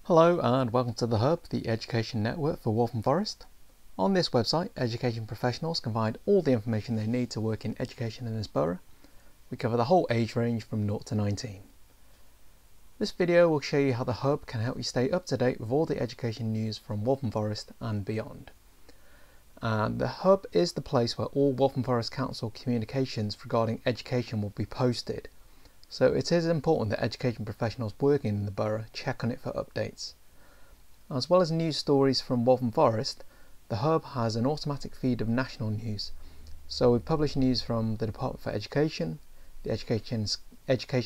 Hello and welcome to the Hub, the education network for Waltham Forest. On this website, education professionals can find all the information they need to work in education in this borough. We cover the whole age range from 0 to 19. This video will show you how the Hub can help you stay up to date with all the education news from Waltham Forest and beyond. And the Hub is the place where all Waltham Forest Council communications regarding education will be posted. So it is important that education professionals working in the borough check on it for updates. As well as news stories from Waltham Forest, the Hub has an automatic feed of national news. So we publish news from the Department for Education, the Education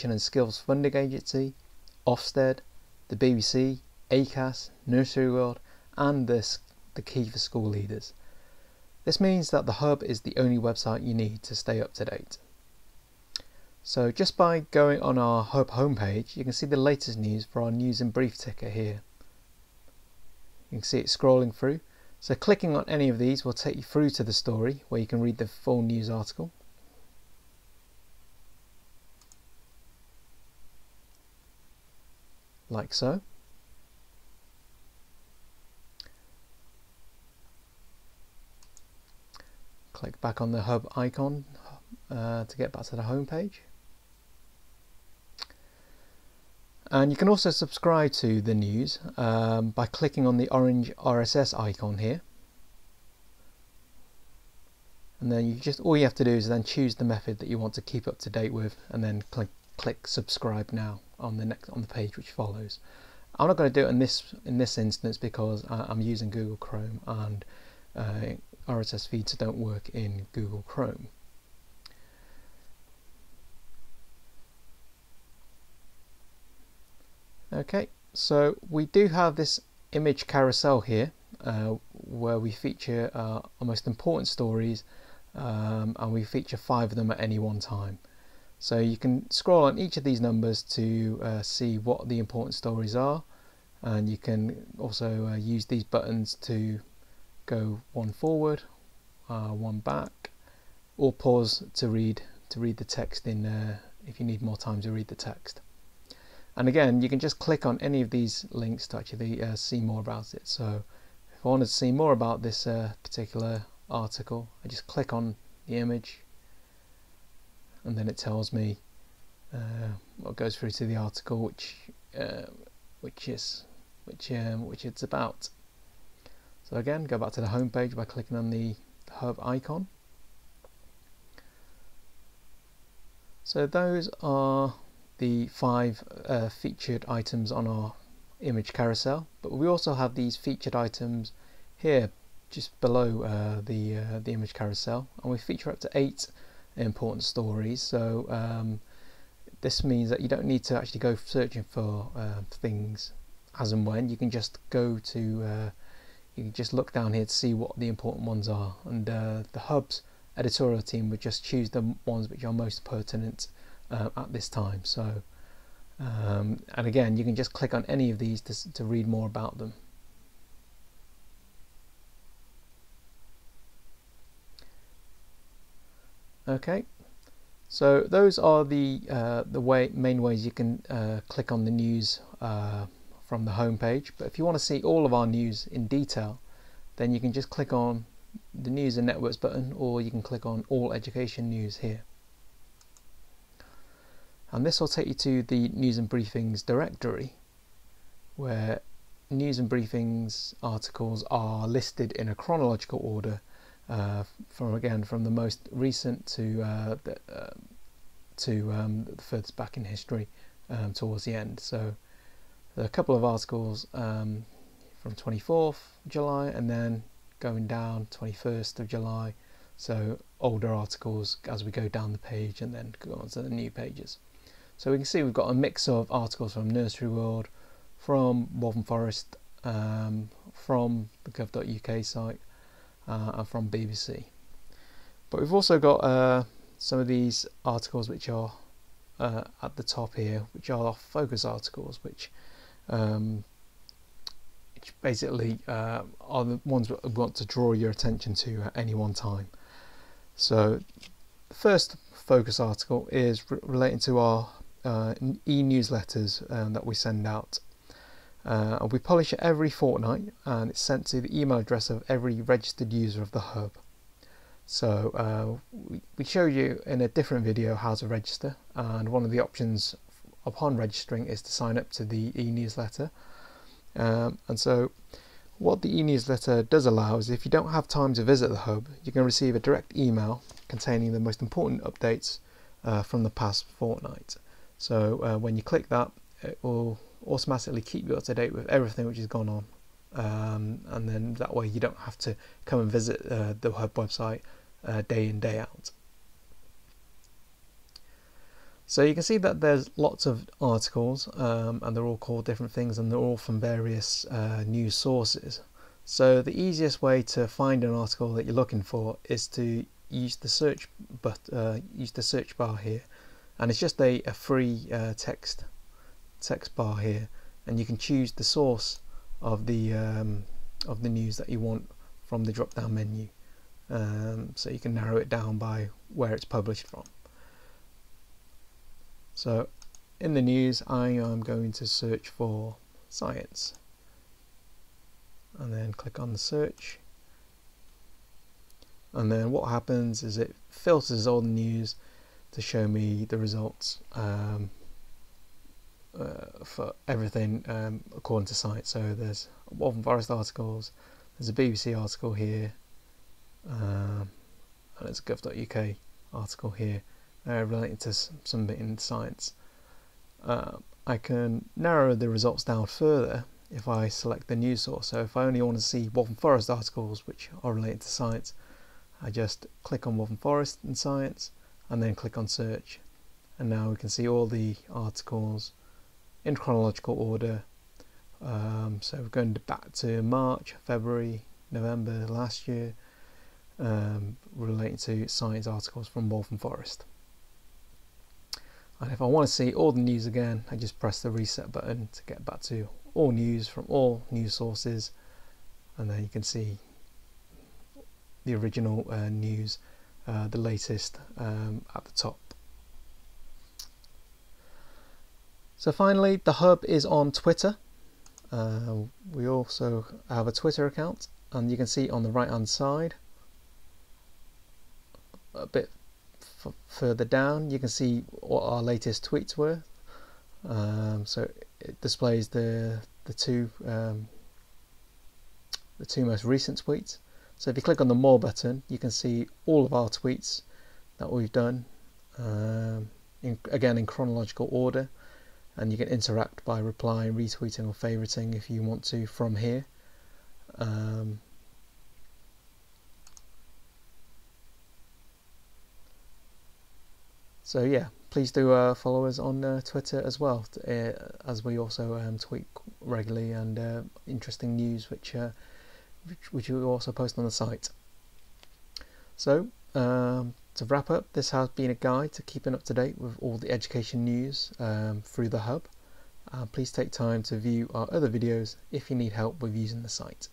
and Skills Funding Agency, Ofsted, the BBC, ACAS, Nursery World and the Key for School Leaders. This means that the Hub is the only website you need to stay up to date. So just by going on our Hub homepage, you can see the latest news for our News and Brief ticker here. You can see it scrolling through. So clicking on any of these will take you through to the story where you can read the full news article. Like so. Click back on the Hub icon to get back to the home page. And you can also subscribe to the news by clicking on the orange RSS icon here. And then all you have to do is then choose the method that you want to keep up to date with, and then click subscribe now on the page which follows. I'm not going to do it in this instance because I'm using Google Chrome and RSS feeds don't work in Google Chrome. Okay, so we do have this image carousel here where we feature our most important stories and we feature 5 of them at any one time. So you can scroll on each of these numbers to see what the important stories are, and you can also use these buttons to go one forward, one back, or pause to read the text if you need more time to read the text. And again, you can just click on any of these links to actually see more about it. So if I wanted to see more about this particular article, I just click on the image and then it tells me what goes through to the article which it's about. So again, go back to the home page by clicking on the Hub icon. So those are the 5 featured items on our image carousel, but we also have these featured items here just below the image carousel, and we feature up to 8 important stories. So this means that you don't need to actually go searching for things as and when. You can just go to you can just look down here to see what the important ones are, and the Hub's editorial team would just choose the ones which are most pertinent at this time. So and again, you can just click on any of these to read more about them. Okay, so those are the main ways you can click on the news from the home page. But if you want to see all of our news in detail, then you can just click on the News and Networks button, or you can click on All Education News here. And this will take you to the News and Briefings directory, where News and Briefings articles are listed in a chronological order from the most recent to the furthest back in history towards the end. So there are a couple of articles from 24th July and then going down 21st of July. So older articles as we go down the page and then go on to the new pages. So we can see we've got a mix of articles from Nursery World, from Waltham Forest, from the gov.uk site, and from BBC. But we've also got some of these articles which are at the top here, which are focus articles, which basically are the ones that we want to draw your attention to at any one time. So the first focus article is relating to our e-newsletters that we send out. We publish it every fortnight, and it's sent to the email address of every registered user of the hub. So we showed you in a different video how to register, and one of the options upon registering is to sign up to the e-newsletter. And so what the e-newsletter does allow is, if you don't have time to visit the hub, you can receive a direct email containing the most important updates from the past fortnight. So when you click that, it will automatically keep you up to date with everything which has gone on, and then that way you don't have to come and visit the hub website day in, day out. So you can see that there's lots of articles, and they're all called different things, and they're all from various news sources. So the easiest way to find an article that you're looking for is to use the search bar here, and it's just a free text bar here, and you can choose the source of the news that you want from the drop down menu. So you can narrow it down by where it's published from. So in the news, I am going to search for science, and then click on the search, and then what happens is it filters all the news to show me the results for everything according to science. So there's Waltham Forest articles, there's a BBC article here, and there's a gov.uk article here relating to something in science. I can narrow the results down further if I select the news source. So if I only want to see Waltham Forest articles which are related to science, I just click on Waltham Forest and science, and then click on search, and now we can see all the articles in chronological order. So we're going back to March, February, November last year, relating to science articles from Waltham Forest. And if I want to see all the news again, I just press the reset button to get back to all news from all news sources, and then you can see the original news, the latest, at the top. So finally, the hub is on Twitter. We also have a Twitter account, and you can see on the right hand side, a bit further down, you can see what our latest tweets were. So it displays the two most recent tweets. So if you click on the More button, you can see all of our tweets that we've done, again in chronological order, and you can interact by replying, retweeting or favoriting if you want to from here. So yeah, please do follow us on Twitter as well, as we also tweet regularly, and interesting news which we also post on the site. So to wrap up, this has been a guide to keeping up to date with all the education news through the hub. Please take time to view our other videos if you need help with using the site.